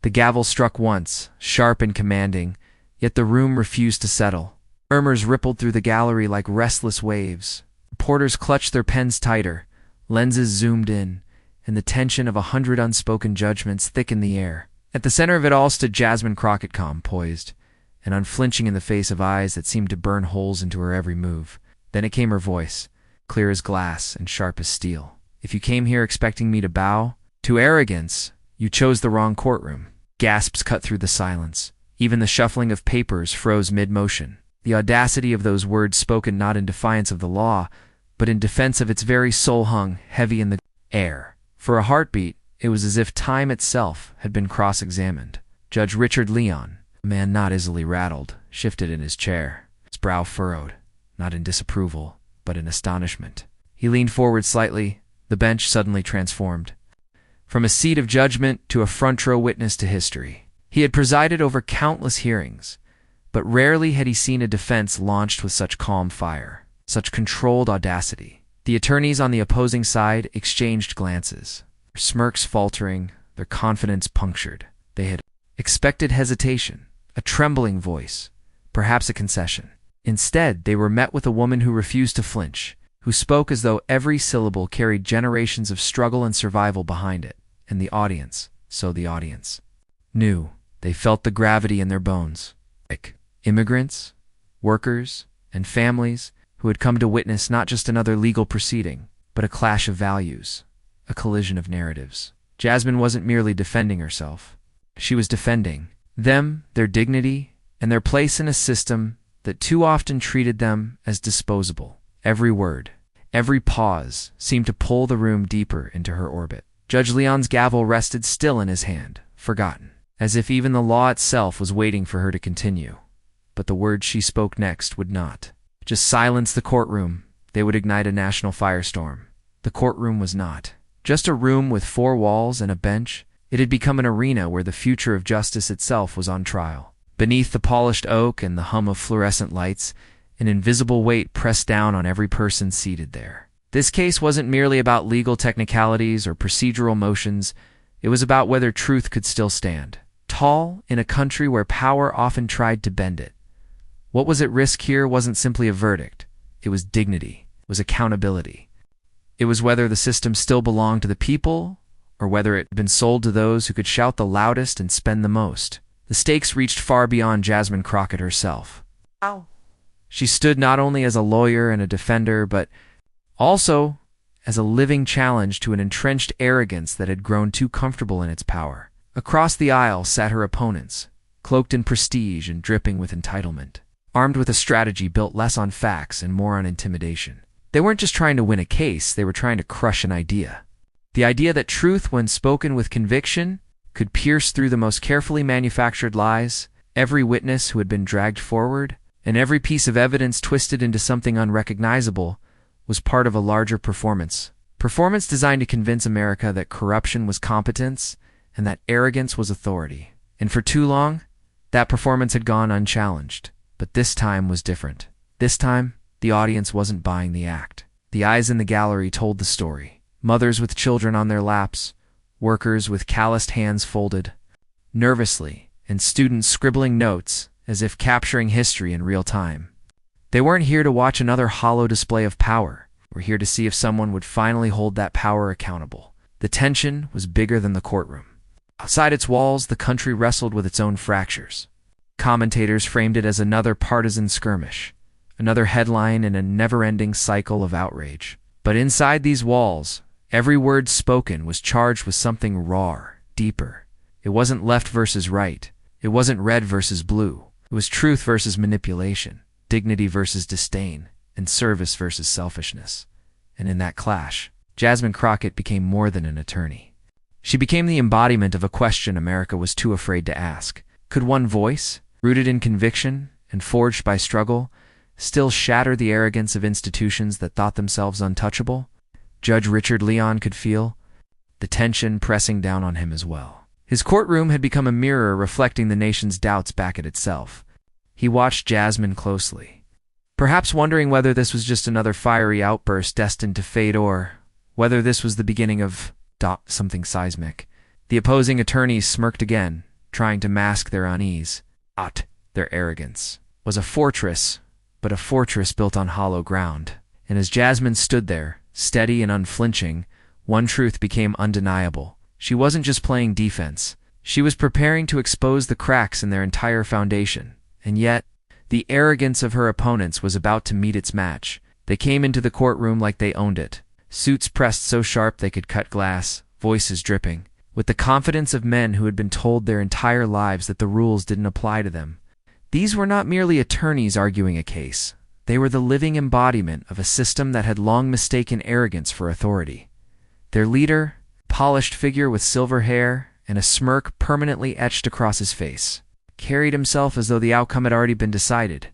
The gavel struck once, sharp and commanding, yet the room refused to settle. Murmurs rippled through the gallery like restless waves. Reporters clutched their pens tighter, lenses zoomed in, and the tension of 100 unspoken judgments thickened the air. At the center of it all stood Jasmine Crockett, calm, poised, and unflinching in the face of eyes that seemed to burn holes into her every move. Then it came her voice, clear as glass and sharp as steel. "If you came here expecting me to bow to arrogance, you chose the wrong courtroom." Gasps cut through the silence. Even the shuffling of papers froze mid-motion. The audacity of those words, spoken not in defiance of the law, but in defense of its very soul, hung heavy in the air. For a heartbeat, it was as if time itself had been cross-examined. Judge Richard Leon, a man not easily rattled, shifted in his chair, his brow furrowed, not in disapproval, but in astonishment. He leaned forward slightly, the bench suddenly transformed. From a seat of judgment to a front-row witness to history. He had presided over countless hearings, but rarely had he seen a defense launched with such calm fire, such controlled audacity. The attorneys on the opposing side exchanged glances, their smirks faltering, their confidence punctured. They had expected hesitation, a trembling voice, perhaps a concession. Instead, they were met with a woman who refused to flinch, who spoke as though every syllable carried generations of struggle and survival behind it. And the audience, so the audience, knew. They felt the gravity in their bones. Like immigrants, workers, and families who had come to witness not just another legal proceeding, but a clash of values, a collision of narratives. Jasmine wasn't merely defending herself. She was defending them, their dignity, and their place in a system that too often treated them as disposable. Every word, every pause seemed to pull the room deeper into her orbit. Judge Leon's gavel rested still in his hand, forgotten, as if even the law itself was waiting for her to continue. But the words she spoke next would not just silence the courtroom. They would ignite a national firestorm. The courtroom was not just a room with 4 walls and a bench. It had become an arena where the future of justice itself was on trial. Beneath the polished oak and the hum of fluorescent lights, an invisible weight pressed down on every person seated there. This case wasn't merely about legal technicalities or procedural motions. It was about whether truth could still stand tall in a country where power often tried to bend it. What was at risk here wasn't simply a verdict. It was dignity. It was accountability. It was whether the system still belonged to the people or whether it had been sold to those who could shout the loudest and spend the most. The stakes reached far beyond Jasmine Crockett herself. Ow. She stood not only as a lawyer and a defender, but also as a living challenge to an entrenched arrogance that had grown too comfortable in its power. Across the aisle sat her opponents, cloaked in prestige and dripping with entitlement, armed with a strategy built less on facts and more on intimidation. They weren't just trying to win a case, they were trying to crush an idea. The idea that truth, when spoken with conviction, could pierce through the most carefully manufactured lies, every witness who had been dragged forward, and every piece of evidence twisted into something unrecognizable, was part of a larger performance. Performance designed to convince America that corruption was competence and that arrogance was authority. And for too long, that performance had gone unchallenged. But this time was different. This time, the audience wasn't buying the act. The eyes in the gallery told the story. Mothers with children on their laps, workers with calloused hands folded nervously, and students scribbling notes as if capturing history in real time. They weren't here to watch another hollow display of power. We're here to see if someone would finally hold that power accountable. The tension was bigger than the courtroom. Outside its walls, the country wrestled with its own fractures. Commentators framed it as another partisan skirmish, another headline in a never-ending cycle of outrage. But inside these walls, every word spoken was charged with something raw, deeper. It wasn't left versus right. It wasn't red versus blue. It was truth versus manipulation, dignity versus disdain, and service versus selfishness. And in that clash, Jasmine Crockett became more than an attorney. She became the embodiment of a question America was too afraid to ask. Could one voice, rooted in conviction and forged by struggle, still shatter the arrogance of institutions that thought themselves untouchable? Judge Richard Leon could feel the tension pressing down on him as well. His courtroom had become a mirror reflecting the nation's doubts back at itself. He watched Jasmine closely, perhaps wondering whether this was just another fiery outburst destined to fade or whether this was the beginning of something seismic. The opposing attorneys smirked again, trying to mask their unease. Their arrogance was a fortress, but a fortress built on hollow ground. And as Jasmine stood there, steady and unflinching, one truth became undeniable. She wasn't just playing defense. She was preparing to expose the cracks in their entire foundation. And yet, the arrogance of her opponents was about to meet its match. They came into the courtroom like they owned it. Suits pressed so sharp they could cut glass, voices dripping, with the confidence of men who had been told their entire lives that the rules didn't apply to them. These were not merely attorneys arguing a case. They were the living embodiment of a system that had long mistaken arrogance for authority. Their leader, polished figure with silver hair and a smirk permanently etched across his face, carried himself as though the outcome had already been decided.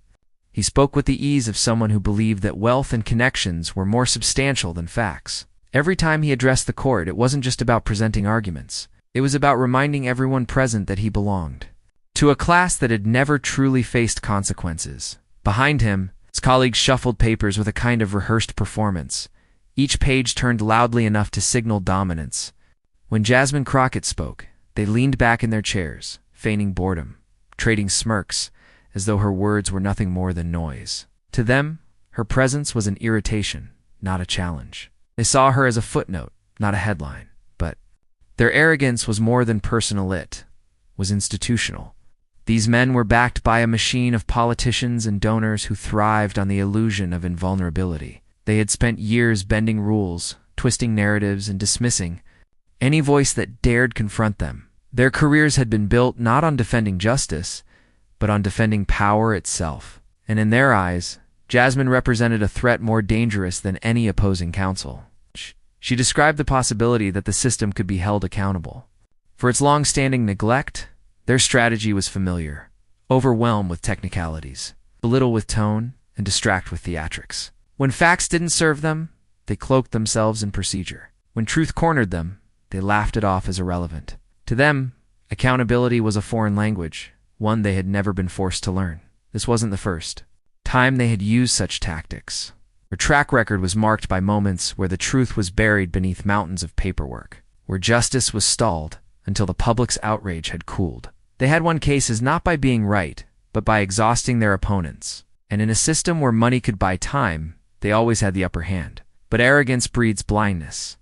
He spoke with the ease of someone who believed that wealth and connections were more substantial than facts. Every time he addressed the court, it wasn't just about presenting arguments. It was about reminding everyone present that he belonged to a class that had never truly faced consequences. Behind him, his colleagues shuffled papers with a kind of rehearsed performance. Each page turned loudly enough to signal dominance. When Jasmine Crockett spoke, they leaned back in their chairs, feigning boredom, trading smirks, as though her words were nothing more than noise. To them, her presence was an irritation, not a challenge. They saw her as a footnote, not a headline. But their arrogance was more than personal, it was institutional. These men were backed by a machine of politicians and donors who thrived on the illusion of invulnerability. They had spent years bending rules, twisting narratives, and dismissing any voice that dared confront them. Their careers had been built not on defending justice, but on defending power itself. And in their eyes, Jasmine represented a threat more dangerous than any opposing counsel. She described the possibility that the system could be held accountable. For its long-standing neglect, their strategy was familiar: overwhelm with technicalities, belittle with tone, and distract with theatrics. When facts didn't serve them, they cloaked themselves in procedure. When truth cornered them, they laughed it off as irrelevant. To them, accountability was a foreign language, one they had never been forced to learn. This wasn't the first time they had used such tactics. Their track record was marked by moments where the truth was buried beneath mountains of paperwork, where justice was stalled until the public's outrage had cooled. They had won cases not by being right, but by exhausting their opponents. And in a system where money could buy time, they always had the upper hand. But arrogance breeds blindness.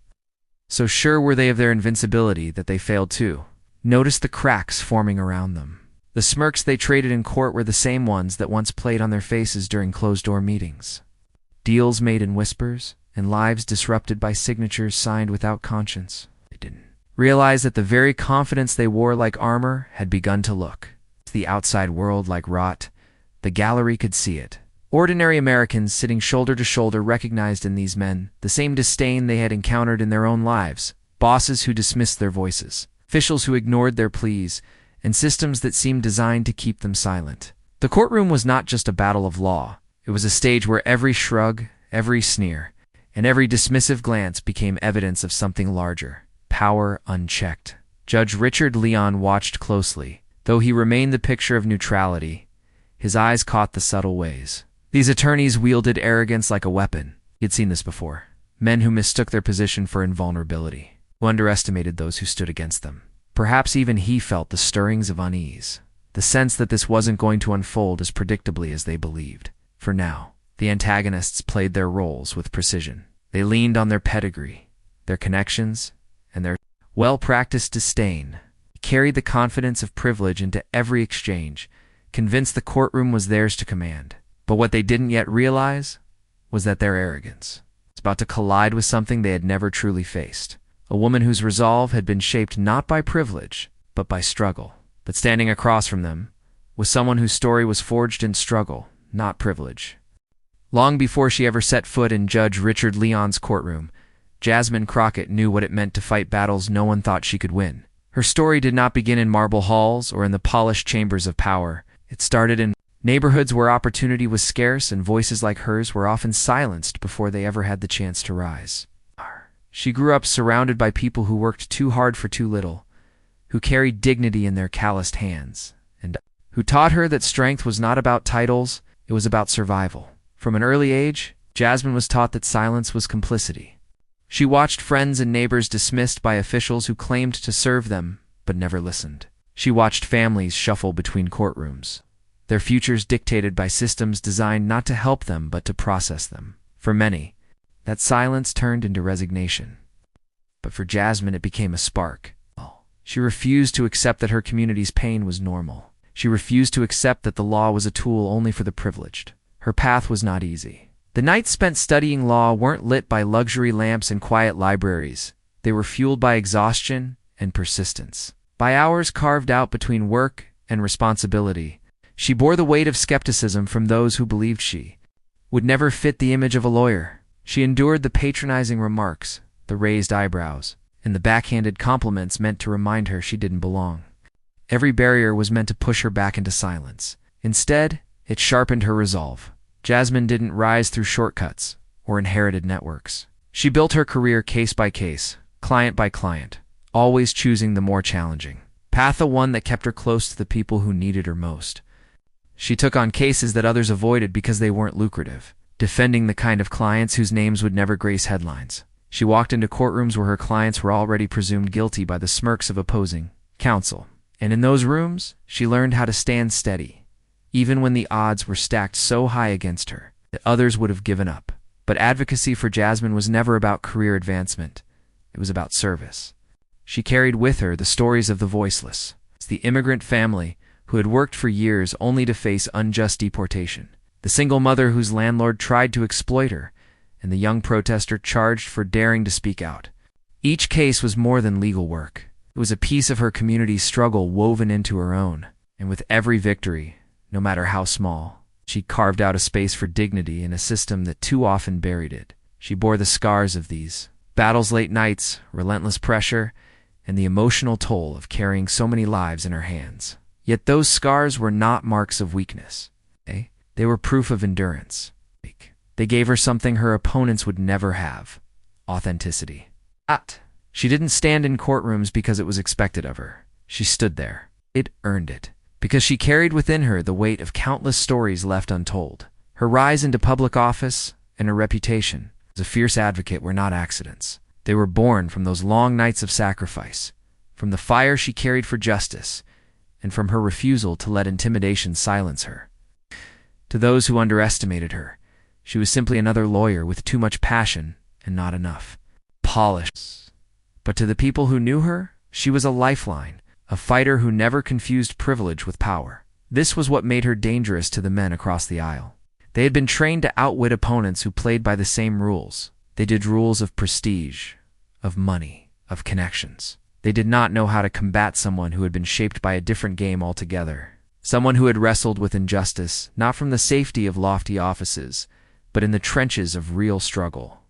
So sure were they of their invincibility that they failed too. Notice the cracks forming around them. The smirks they traded in court were the same ones that once played on their faces during closed-door meetings. Deals made in whispers, and lives disrupted by signatures signed without conscience. They didn't realize that the very confidence they wore like armor had begun to look. The outside world like rot. The gallery could see it. Ordinary Americans sitting shoulder to shoulder recognized in these men the same disdain they had encountered in their own lives: bosses who dismissed their voices, officials who ignored their pleas, and systems that seemed designed to keep them silent. The courtroom was not just a battle of law. It was a stage where every shrug, every sneer, and every dismissive glance became evidence of something larger: power unchecked. Judge Richard Leon watched closely. Though he remained the picture of neutrality, his eyes caught the subtle ways. These attorneys wielded arrogance like a weapon. He had seen this before. Men who mistook their position for invulnerability, who underestimated those who stood against them. Perhaps even he felt the stirrings of unease, the sense that this wasn't going to unfold as predictably as they believed. For now, the antagonists played their roles with precision. They leaned on their pedigree, their connections, and their well-practiced disdain. They carried the confidence of privilege into every exchange, convinced the courtroom was theirs to command. But what they didn't yet realize was that their arrogance was about to collide with something they had never truly faced. A woman whose resolve had been shaped not by privilege, but by struggle. But standing across from them was someone whose story was forged in struggle, not privilege. Long before she ever set foot in Judge Richard Leon's courtroom, Jasmine Crockett knew what it meant to fight battles no one thought she could win. Her story did not begin in marble halls or in the polished chambers of power. It started in neighborhoods where opportunity was scarce and voices like hers were often silenced before they ever had the chance to rise. She grew up surrounded by people who worked too hard for too little, who carried dignity in their calloused hands, and who taught her that strength was not about titles, it was about survival. From an early age, Jasmine was taught that silence was complicity. She watched friends and neighbors dismissed by officials who claimed to serve them, but never listened. She watched families shuffle between courtrooms, their futures dictated by systems designed not to help them but to process them. For many, that silence turned into resignation. But for Jasmine, it became a spark. She refused to accept that her community's pain was normal. She refused to accept that the law was a tool only for the privileged. Her path was not easy. The nights spent studying law weren't lit by luxury lamps and quiet libraries. They were fueled by exhaustion and persistence. By hours carved out between work and responsibility, she bore the weight of skepticism from those who believed she would never fit the image of a lawyer. She endured the patronizing remarks, the raised eyebrows, and the backhanded compliments meant to remind her she didn't belong. Every barrier was meant to push her back into silence. Instead, it sharpened her resolve. Jasmine didn't rise through shortcuts or inherited networks. She built her career case by case, client by client, always choosing the more challenging path, the one that kept her close to the people who needed her most. She took on cases that others avoided because they weren't lucrative, defending the kind of clients whose names would never grace headlines. She walked into courtrooms where her clients were already presumed guilty by the smirks of opposing counsel. And in those rooms, she learned how to stand steady, even when the odds were stacked so high against her that others would have given up. But advocacy for Jasmine was never about career advancement. It was about service. She carried with her the stories of the voiceless, the immigrant family who had worked for years only to face unjust deportation, the single mother whose landlord tried to exploit her, and the young protester charged for daring to speak out. Each case was more than legal work. It was a piece of her community's struggle woven into her own, and with every victory, no matter how small, she carved out a space for dignity in a system that too often buried it. She bore the scars of these battles, late nights, relentless pressure, and the emotional toll of carrying so many lives in her hands. Yet those scars were not marks of weakness. They were proof of endurance. They gave her something her opponents would never have: authenticity. She didn't stand in courtrooms because it was expected of her. She stood there. It earned it. Because she carried within her the weight of countless stories left untold. Her rise into public office and her reputation as a fierce advocate were not accidents. They were born from those long nights of sacrifice, from the fire she carried for justice, and from her refusal to let intimidation silence her. To those who underestimated her, she was simply another lawyer with too much passion and not enough polish. But to the people who knew her, she was a lifeline, a fighter who never confused privilege with power. This was what made her dangerous to the men across the aisle. They had been trained to outwit opponents who played by the same rules. They did rules of prestige, of money, of connections. They did not know how to combat someone who had been shaped by a different game altogether. Someone who had wrestled with injustice, not from the safety of lofty offices, but in the trenches of real struggle.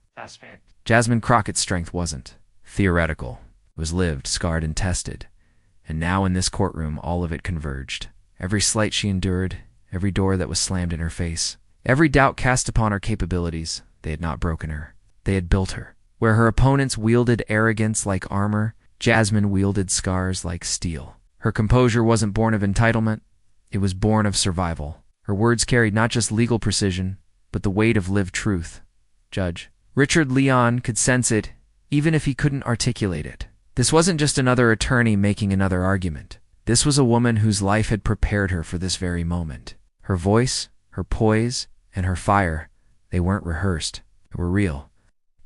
Jasmine Crockett's strength wasn't theoretical. It was lived, scarred, and tested. And now in this courtroom, all of it converged. Every slight she endured, every door that was slammed in her face, every doubt cast upon her capabilities, they had not broken her. They had built her. Where her opponents wielded arrogance like armor, Jasmine wielded scars like steel. Her composure wasn't born of entitlement. It was born of survival. Her words carried not just legal precision, but the weight of lived truth. Judge Richard Leon could sense it, even if he couldn't articulate it. This wasn't just another attorney making another argument. This was a woman whose life had prepared her for this very moment. Her voice, her poise, and her fire, they weren't rehearsed. They were real.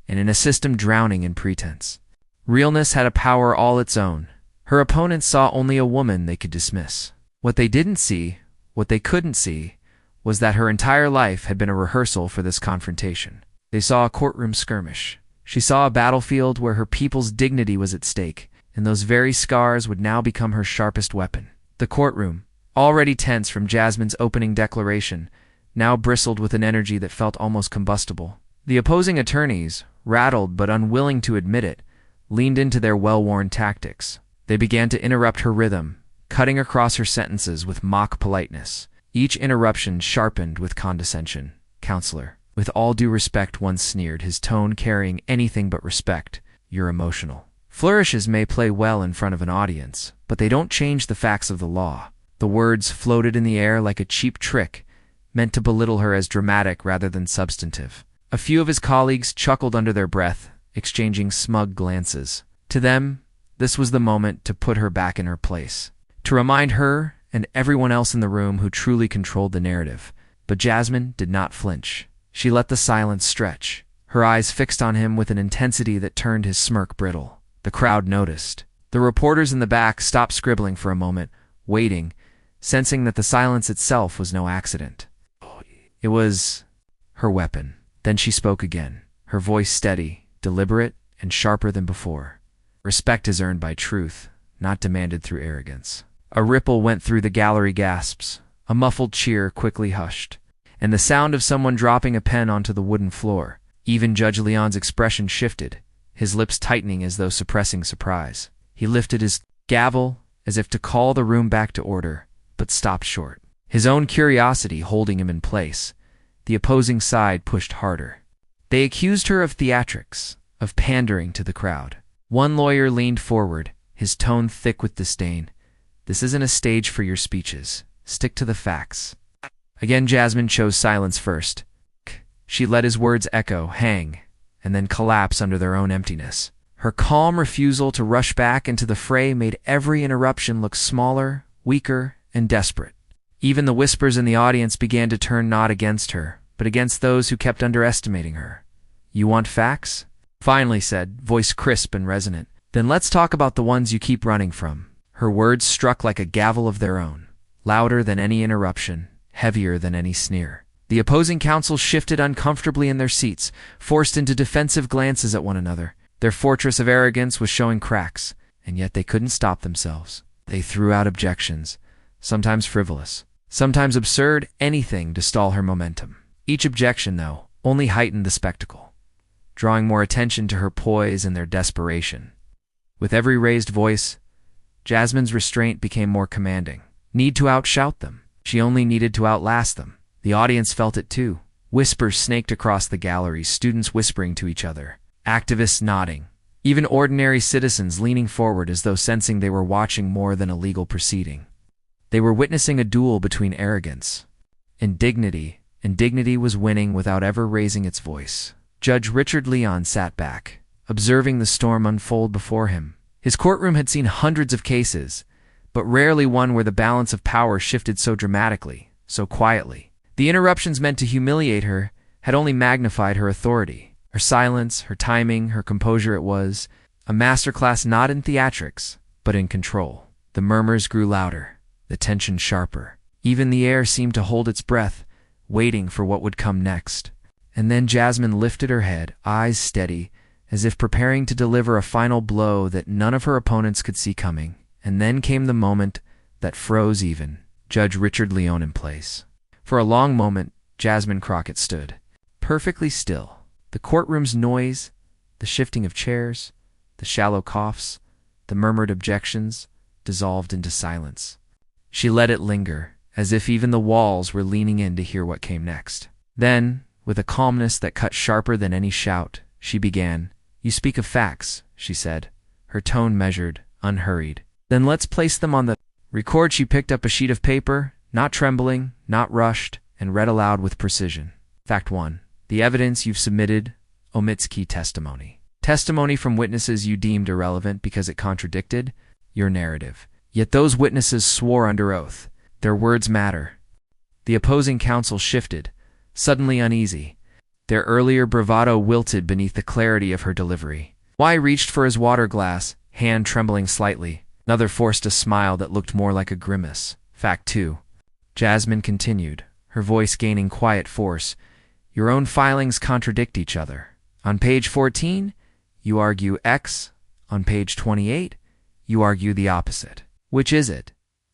And in a system drowning in pretense, realness had a power all its own. Her opponents saw only a woman they could dismiss. What they didn't see, what they couldn't see, was that her entire life had been a rehearsal for this confrontation. They saw a courtroom skirmish. She saw a battlefield where her people's dignity was at stake, and those very scars would now become her sharpest weapon. The courtroom, already tense from Jasmine's opening declaration, now bristled with an energy that felt almost combustible. The opposing attorneys, rattled but unwilling to admit it, leaned into their well-worn tactics. They began to interrupt her rhythm, cutting across her sentences with mock politeness. Each interruption sharpened with condescension. "Counselor, with all due respect," one sneered, his tone carrying anything but respect, "you're emotional." Flourishes may play well in front of an audience, but they don't change the facts of the law. The words floated in the air like a cheap trick, meant to belittle her as dramatic rather than substantive. A few of his colleagues chuckled under their breath, exchanging smug glances. To them, this was the moment to put her back in her place, to remind her and everyone else in the room who truly controlled the narrative. But Jasmine did not flinch. She let the silence stretch, her eyes fixed on him with an intensity that turned his smirk brittle. The crowd noticed. The reporters in the back stopped scribbling for a moment, waiting, sensing that the silence itself was no accident. It was her weapon. Then she spoke again, her voice steady, deliberate, and sharper than before. Respect is earned by truth, not demanded through arrogance. A ripple went through the gallery gasps. A muffled cheer quickly hushed, and the sound of someone dropping a pen onto the wooden floor. Even Judge Leon's expression shifted, his lips tightening as though suppressing surprise. He lifted his gavel as if to call the room back to order, but stopped short, his own curiosity holding him in place. The opposing side pushed harder. They accused her of theatrics, of pandering to the crowd. One lawyer leaned forward, his tone thick with disdain. "This isn't a stage for your speeches. Stick to the facts." Again Jasmine chose silence first. She let his words echo, hang, and then collapse under their own emptiness. Her calm refusal to rush back into the fray made every interruption look smaller, weaker, and desperate. Even the whispers in the audience began to turn not against her, but against those who kept underestimating her. "You want facts?" finally said, voice crisp and resonant. "Then let's talk about the ones you keep running from." Her words struck like a gavel of their own, louder than any interruption, heavier than any sneer. The opposing counsel shifted uncomfortably in their seats, forced into defensive glances at one another. Their fortress of arrogance was showing cracks, and yet they couldn't stop themselves. They threw out objections, sometimes frivolous, sometimes absurd, anything to stall her momentum. Each objection, though, only heightened the spectacle, drawing more attention to her poise and their desperation. With every raised voice, Jasmine's restraint became more commanding. Need to outshout them. She only needed to outlast them. The audience felt it too. Whispers snaked across the gallery, students whispering to each other, activists nodding, even ordinary citizens leaning forward as though sensing they were watching more than a legal proceeding. They were witnessing a duel between arrogance and dignity, and dignity was winning without ever raising its voice. Judge Richard Leon sat back, observing the storm unfold before him. His courtroom had seen hundreds of cases, but rarely one where the balance of power shifted so dramatically, so quietly. The interruptions meant to humiliate her had only magnified her authority. Her silence, her timing, her composure, it was a masterclass not in theatrics, but in control. The murmurs grew louder, the tension sharper. Even the air seemed to hold its breath, waiting for what would come next. And then Jasmine lifted her head, eyes steady, as if preparing to deliver a final blow that none of her opponents could see coming. And then came the moment that froze even Judge Richard Leon in place. For a long moment, Jasmine Crockett stood, perfectly still. The courtroom's noise, the shifting of chairs, the shallow coughs, the murmured objections, dissolved into silence. She let it linger, as if even the walls were leaning in to hear what came next. Then, with a calmness that cut sharper than any shout, she began. "You speak of facts," she said, her tone measured, unhurried. "Then let's place them on the record." She picked up a sheet of paper, not trembling, not rushed, and read aloud with precision. Fact 1. The evidence you've submitted omits key testimony. Testimony from witnesses you deemed irrelevant because it contradicted your narrative. Yet those witnesses swore under oath. Their words matter. The opposing counsel shifted, suddenly uneasy. Their earlier bravado wilted beneath the clarity of her delivery. Y reached for his water glass, hand trembling slightly. Another forced a smile that looked more like a grimace. Fact 2. Jasmine continued, her voice gaining quiet force. Your own filings contradict each other. On page 14, you argue X. On page 28, you argue the opposite. Which is it?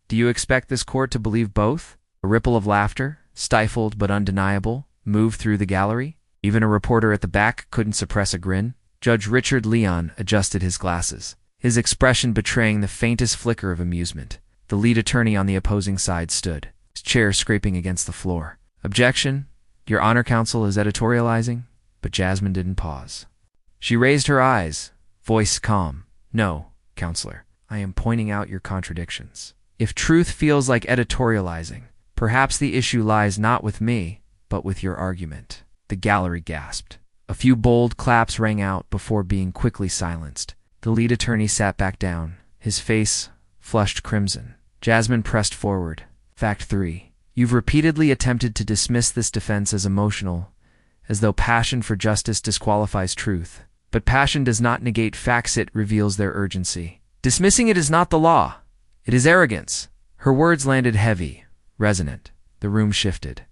Do you expect this court to believe both? A ripple of laughter, stifled but undeniable, moved through the gallery. Even a reporter at the back couldn't suppress a grin. Judge Richard Leon adjusted his glasses, his expression betraying the faintest flicker of amusement. The lead attorney on the opposing side stood, his chair scraping against the floor. Objection. Your Honor, counsel is editorializing. But Jasmine didn't pause. She raised her eyes, voice calm. No, counselor, I am pointing out your contradictions. If truth feels like editorializing, perhaps the issue lies not with me, but with your argument. The gallery gasped. A few bold claps rang out before being quickly silenced. The lead attorney sat back down, his face flushed crimson. Jasmine pressed forward. Fact 3. You've repeatedly attempted to dismiss this defense as emotional, as though passion for justice disqualifies truth. But passion does not negate facts, it reveals their urgency. Dismissing it is not the law. It is arrogance. Her words landed heavy, resonant. The room shifted.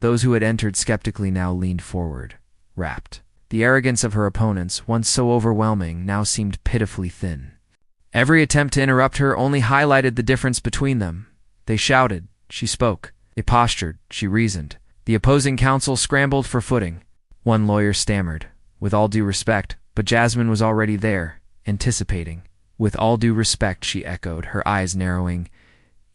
Those who had entered skeptically now leaned forward, rapt. The arrogance of her opponents, once so overwhelming, now seemed pitifully thin. Every attempt to interrupt her only highlighted the difference between them. They shouted. She spoke. They postured. She reasoned. The opposing counsel scrambled for footing. One lawyer stammered. With all due respect, but Jasmine was already there, anticipating. With all due respect, she echoed, her eyes narrowing.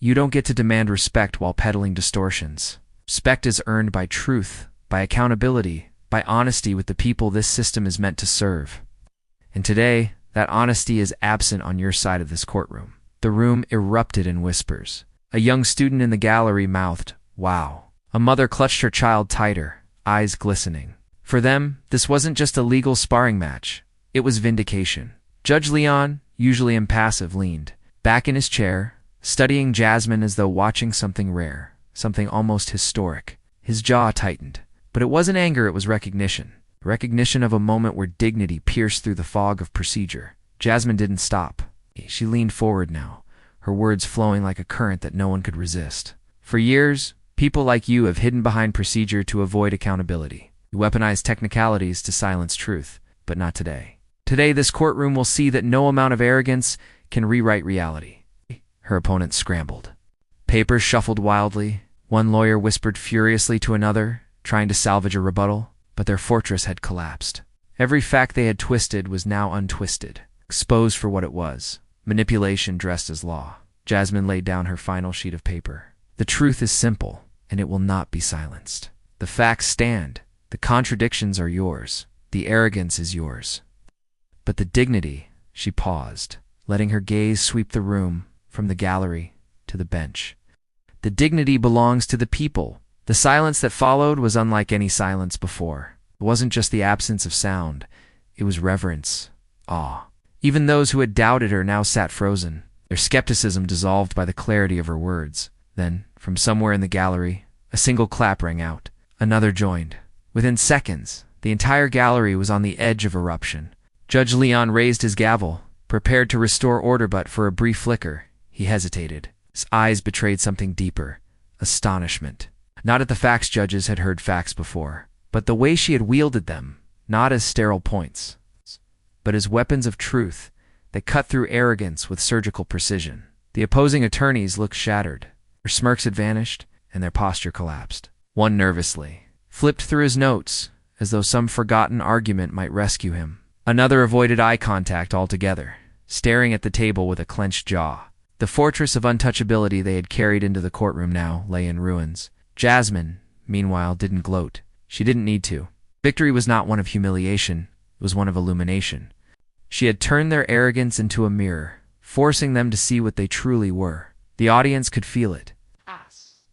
You don't get to demand respect while peddling distortions. Respect is earned by truth, by accountability, by honesty with the people this system is meant to serve. And today, that honesty is absent on your side of this courtroom. The room erupted in whispers. A young student in the gallery mouthed, "Wow." A mother clutched her child tighter, eyes glistening. For them, this wasn't just a legal sparring match. It was vindication. Judge Leon, usually impassive, leaned back in his chair, studying Jasmine as though watching something rare, something almost historic. His jaw tightened. But it wasn't anger, it was recognition. Recognition of a moment where dignity pierced through the fog of procedure. Jasmine didn't stop. She leaned forward now, her words flowing like a current that no one could resist. For years, people like you have hidden behind procedure to avoid accountability. You weaponize technicalities to silence truth, but not today. Today, this courtroom will see that no amount of arrogance can rewrite reality. Her opponent scrambled. Papers shuffled wildly. One lawyer whispered furiously to another, trying to salvage a rebuttal, but their fortress had collapsed. Every fact they had twisted was now untwisted, exposed for what it was, manipulation dressed as law. Jasmine laid down her final sheet of paper. The truth is simple, and it will not be silenced. The facts stand. The contradictions are yours. The arrogance is yours. But the dignity, she paused, letting her gaze sweep the room from the gallery to the bench. The dignity belongs to the people. The silence that followed was unlike any silence before. It wasn't just the absence of sound. It was reverence, awe. Even those who had doubted her now sat frozen, their skepticism dissolved by the clarity of her words. Then, from somewhere in the gallery, a single clap rang out. Another joined. Within seconds, the entire gallery was on the edge of eruption. Judge Leon raised his gavel, prepared to restore order, but for a brief flicker, he hesitated. His eyes betrayed something deeper, astonishment. Not at the facts judges had heard facts before, but the way she had wielded them, not as sterile points, but as weapons of truth that cut through arrogance with surgical precision. The opposing attorneys looked shattered. Their smirks had vanished, and their posture collapsed. One nervously flipped through his notes, as though some forgotten argument might rescue him. Another avoided eye contact altogether, staring at the table with a clenched jaw. The fortress of untouchability they had carried into the courtroom now lay in ruins. Jasmine, meanwhile, didn't gloat. She didn't need to. Victory was not one of humiliation, it was one of illumination. She had turned their arrogance into a mirror, forcing them to see what they truly were. The audience could feel it.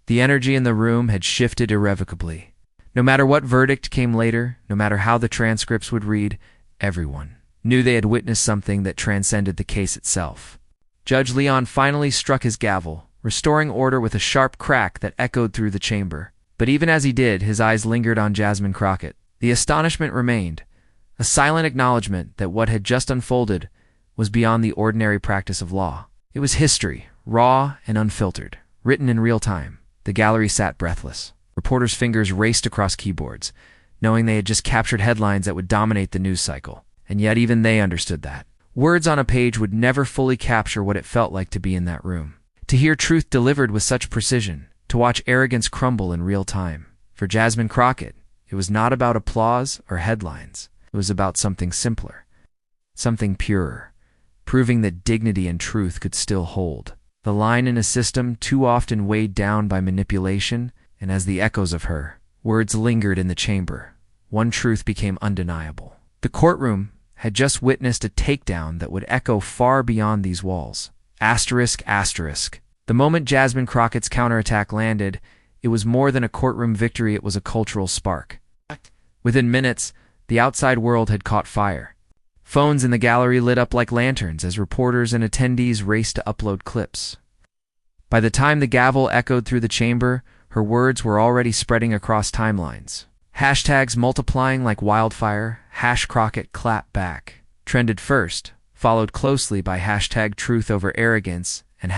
The energy in the room had shifted irrevocably. No matter what verdict came later, no matter how the transcripts would read, everyone knew they had witnessed something that transcended the case itself. Judge Leon finally struck his gavel, restoring order with a sharp crack that echoed through the chamber. But even as he did, his eyes lingered on Jasmine Crockett. The astonishment remained, a silent acknowledgement that what had just unfolded was beyond the ordinary practice of law. It was history, raw and unfiltered, written in real time. The gallery sat breathless. Reporters' fingers raced across keyboards, knowing they had just captured headlines that would dominate the news cycle. And yet even they understood that words on a page would never fully capture what it felt like to be in that room. To hear truth delivered with such precision, to watch arrogance crumble in real time. For Jasmine Crockett, it was not about applause or headlines. It was about something simpler, something purer, proving that dignity and truth could still hold. The line in a system too often weighed down by manipulation, and as the echoes of her words lingered in the chamber, one truth became undeniable. The courtroom had just witnessed a takedown that would echo far beyond these walls. Asterisk, asterisk. The moment Jasmine Crockett's counterattack landed, it was more than a courtroom victory, it was a cultural spark. Within minutes, the outside world had caught fire. Phones in the gallery lit up like lanterns as reporters and attendees raced to upload clips. By the time the gavel echoed through the chamber, her words were already spreading across timelines. Hashtags multiplying like wildfire, #Crockett clap back trended first, followed closely by #truth over arrogance and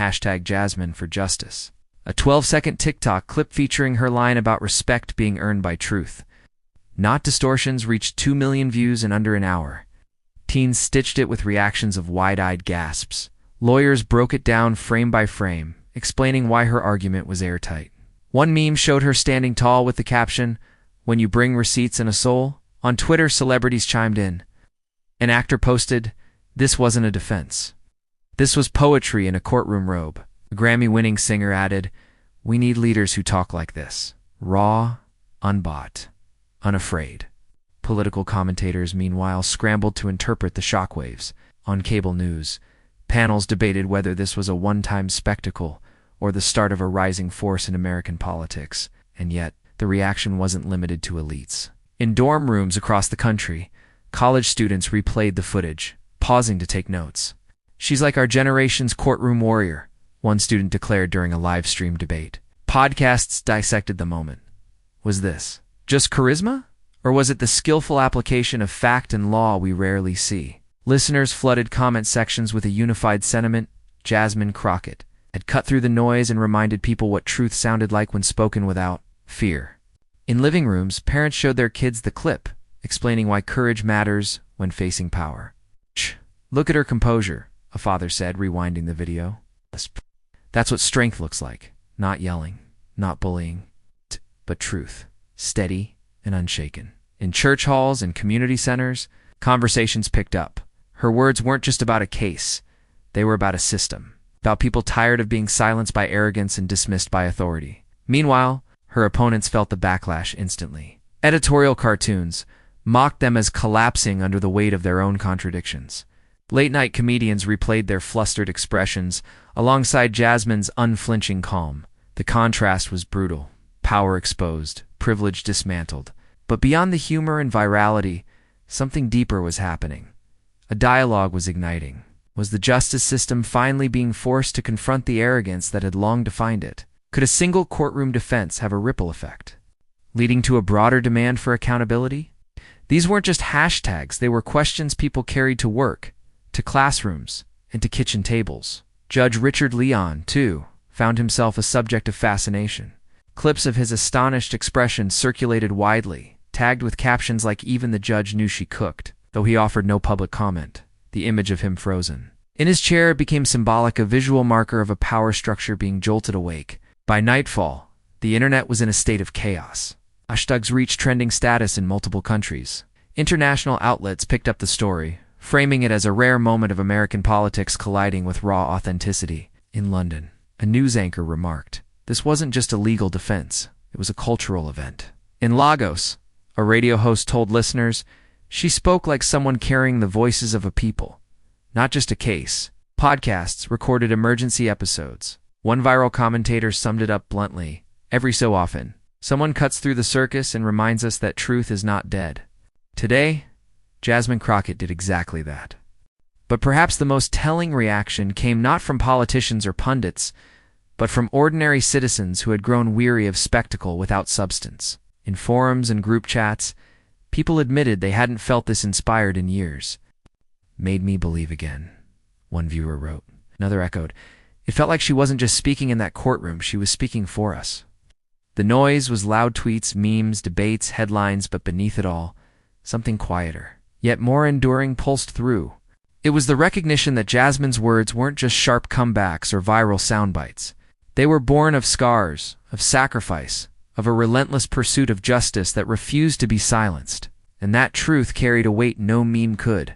#Jasmine for justice. A 12-second TikTok clip featuring her line about respect being earned by truth, not distortions, reached 2 million views in under an hour. Teens stitched it with reactions of wide-eyed gasps. Lawyers broke it down frame by frame, explaining why her argument was airtight. One meme showed her standing tall with the caption, "When you bring receipts and a soul." On Twitter, celebrities chimed in. An actor posted, "This wasn't a defense. This was poetry in a courtroom robe." A Grammy-winning singer added, "We need leaders who talk like this. Raw, unbought, unafraid." Political commentators, meanwhile, scrambled to interpret the shockwaves. On cable news, panels debated whether this was a one-time spectacle or the start of a rising force in American politics. And yet, the reaction wasn't limited to elites. In dorm rooms across the country, college students replayed the footage, pausing to take notes. "She's like our generation's courtroom warrior," one student declared during a live-stream debate. Podcasts dissected the moment. Was this just charisma? Or was it the skillful application of fact and law we rarely see? Listeners flooded comment sections with a unified sentiment. Jasmine Crockett had cut through the noise and reminded people what truth sounded like when spoken without fear. In living rooms, parents showed their kids the clip, explaining why courage matters when facing power. "Shh, look at her composure," a father said, rewinding the video. "That's what strength looks like. Not yelling, not bullying, but truth. Steady and unshaken." In church halls and community centers, conversations picked up. Her words weren't just about a case. They were about a system, about people tired of being silenced by arrogance and dismissed by authority. Meanwhile, her opponents felt the backlash instantly. Editorial cartoons mocked them as collapsing under the weight of their own contradictions. Late-night comedians replayed their flustered expressions alongside Jasmine's unflinching calm. The contrast was brutal. Power exposed, privilege dismantled. But beyond the humor and virality, something deeper was happening. A dialogue was igniting. Was the justice system finally being forced to confront the arrogance that had long defined it? Could a single courtroom defense have a ripple effect, leading to a broader demand for accountability? These weren't just hashtags, they were questions people carried to work, to classrooms, and to kitchen tables. Judge Richard Leon, too, found himself a subject of fascination. Clips of his astonished expression circulated widely, tagged with captions like "Even the judge knew she cooked," though he offered no public comment, the image of him frozen. In his chair, it became symbolic, a visual marker of a power structure being jolted awake. By nightfall, the internet was in a state of chaos. Hashtags reached trending status in multiple countries. International outlets picked up the story, framing it as a rare moment of American politics colliding with raw authenticity. In London, a news anchor remarked, "This wasn't just a legal defense, it was a cultural event." In Lagos, a radio host told listeners, "She spoke like someone carrying the voices of a people, not just a case." Podcasts recorded emergency episodes. One viral commentator summed it up bluntly, "Every so often, someone cuts through the circus and reminds us that truth is not dead." Today, Jasmine Crockett did exactly that. But perhaps the most telling reaction came not from politicians or pundits, but from ordinary citizens who had grown weary of spectacle without substance. In forums and group chats, people admitted they hadn't felt this inspired in years. "Made me believe again," one viewer wrote. Another echoed, "It felt like she wasn't just speaking in that courtroom, she was speaking for us." The noise was loud tweets, memes, debates, headlines, but beneath it all, something quieter, yet more enduring, pulsed through. It was the recognition that Jasmine's words weren't just sharp comebacks or viral sound bites. They were born of scars, of sacrifice, of a relentless pursuit of justice that refused to be silenced. And that truth carried a weight no meme could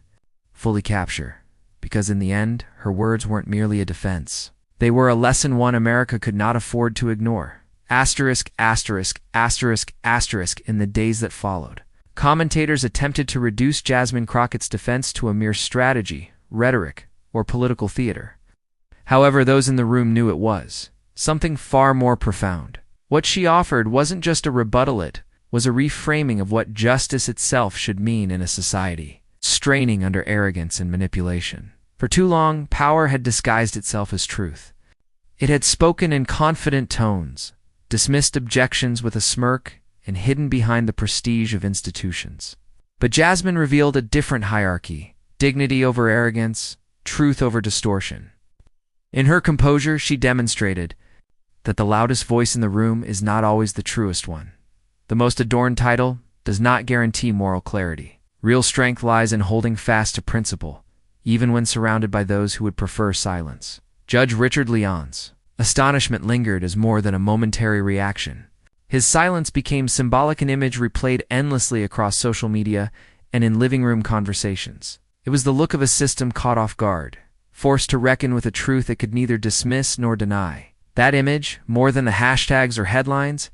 fully capture, because in the end, her words weren't merely a defense. They were a lesson one America could not afford to ignore. Asterisk, asterisk, asterisk, asterisk in the days that followed. Commentators attempted to reduce Jasmine Crockett's defense to a mere strategy, rhetoric, or political theater. However, those in the room knew it was something far more profound. What she offered wasn't just a rebuttal, it was a reframing of what justice itself should mean in a society straining under arrogance and manipulation. For too long, power had disguised itself as truth. It had spoken in confident tones, dismissed objections with a smirk, and hidden behind the prestige of institutions. But Jasmine revealed a different hierarchy: dignity over arrogance, truth over distortion. In her composure, she demonstrated that the loudest voice in the room is not always the truest one. The most adorned title does not guarantee moral clarity. Real strength lies in holding fast to principle, even when surrounded by those who would prefer silence. Judge Richard Leon's astonishment lingered as more than a momentary reaction. His silence became symbolic, an image replayed endlessly across social media and in living room conversations. It was the look of a system caught off guard, forced to reckon with a truth it could neither dismiss nor deny. That image, more than the hashtags or headlines,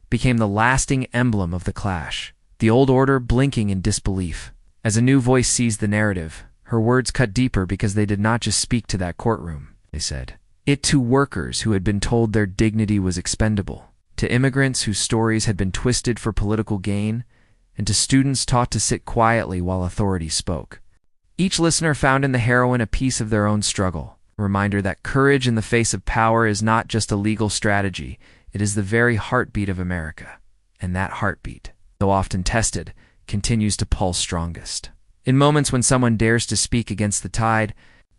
became the lasting emblem of the clash. The old order blinking in disbelief. As a new voice seized the narrative, her words cut deeper because they did not just speak to that courtroom. They said it to workers who had been told their dignity was expendable, to immigrants whose stories had been twisted for political gain, and to students taught to sit quietly while authority spoke. Each listener found in the heroine a piece of their own struggle, a reminder that courage in the face of power is not just a legal strategy, it is the very heartbeat of America. And that heartbeat, though often tested, continues to pulse strongest. In moments when someone dares to speak against the tide,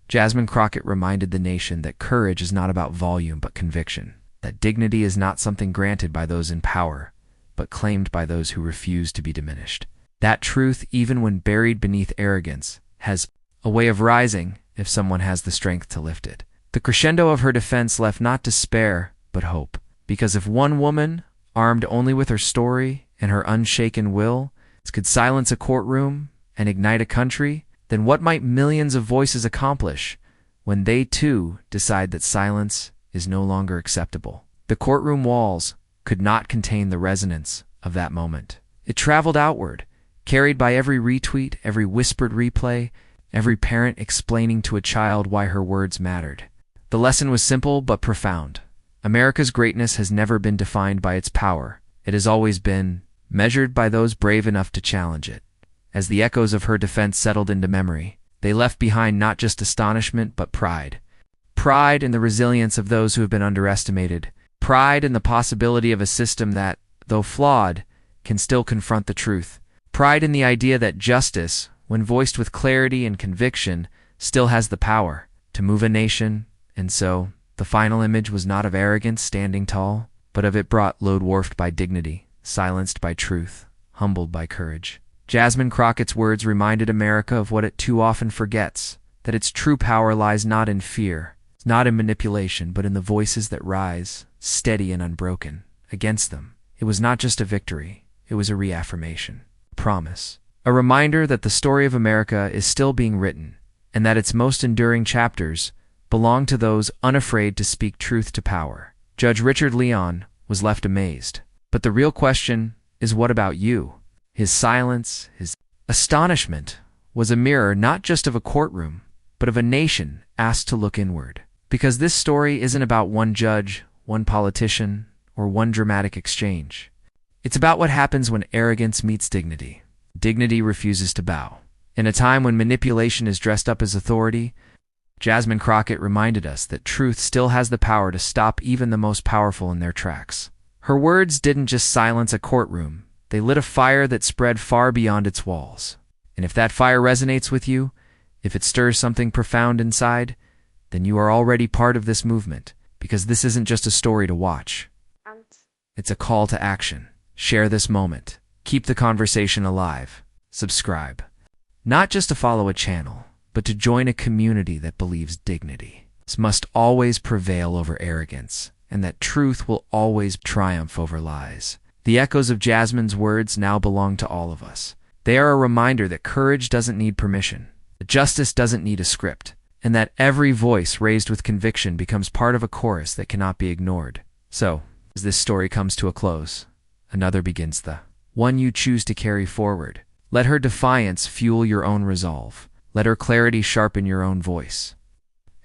Jasmine Crockett reminded the nation that courage is not about volume but conviction, that dignity is not something granted by those in power, but claimed by those who refuse to be diminished. That truth, even when buried beneath arrogance, has a way of rising if someone has the strength to lift it. The crescendo of her defense left not despair, but hope. Because if one woman, armed only with her story and her unshaken will, could silence a courtroom and ignite a country, then what might millions of voices accomplish when they too decide that silence is no longer acceptable? The courtroom walls could not contain the resonance of that moment. It traveled outward, carried by every retweet, every whispered replay, every parent explaining to a child why her words mattered. The lesson was simple but profound. America's greatness has never been defined by its power. It has always been measured by those brave enough to challenge it. As the echoes of her defense settled into memory, they left behind not just astonishment but pride. Pride in the resilience of those who have been underestimated. Pride in the possibility of a system that, though flawed, can still confront the truth. Pride in the idea that justice, when voiced with clarity and conviction, still has the power to move a nation. And so, the final image was not of arrogance standing tall, but of it brought low dwarfed by dignity, silenced by truth, humbled by courage. Jasmine Crockett's words reminded America of what it too often forgets, that its true power lies not in fear, not in manipulation, but in the voices that rise, steady and unbroken, against them. It was not just a victory, it was a reaffirmation, a promise, a reminder that the story of America is still being written, and that its most enduring chapters belong to those unafraid to speak truth to power. Judge Richard Leon was left amazed. But the real question is, what about you? His silence, his astonishment, was a mirror not just of a courtroom, but of a nation asked to look inward. Because this story isn't about one judge, one politician, or one dramatic exchange. It's about what happens when arrogance meets dignity. Dignity refuses to bow. In a time when manipulation is dressed up as authority, Jasmine Crockett reminded us that truth still has the power to stop even the most powerful in their tracks. Her words didn't just silence a courtroom, they lit a fire that spread far beyond its walls. And if that fire resonates with you, if it stirs something profound inside, then you are already part of this movement, because this isn't just a story to watch. It's a call to action. Share this moment. Keep the conversation alive. Subscribe. Not just to follow a channel, but to join a community that believes dignity must always prevail over arrogance, and that truth will always triumph over lies. The echoes of Jasmine's words now belong to all of us. They are a reminder that courage doesn't need permission, that justice doesn't need a script, and that every voice raised with conviction becomes part of a chorus that cannot be ignored. So, as this story comes to a close, another begins, the one you choose to carry forward. Let her defiance fuel your own resolve. Let her clarity sharpen your own voice.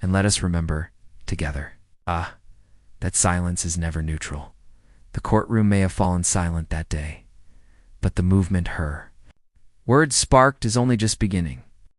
And let us remember, together, that silence is never neutral. The courtroom may have fallen silent that day, but the movement, her words sparked, is only just beginning.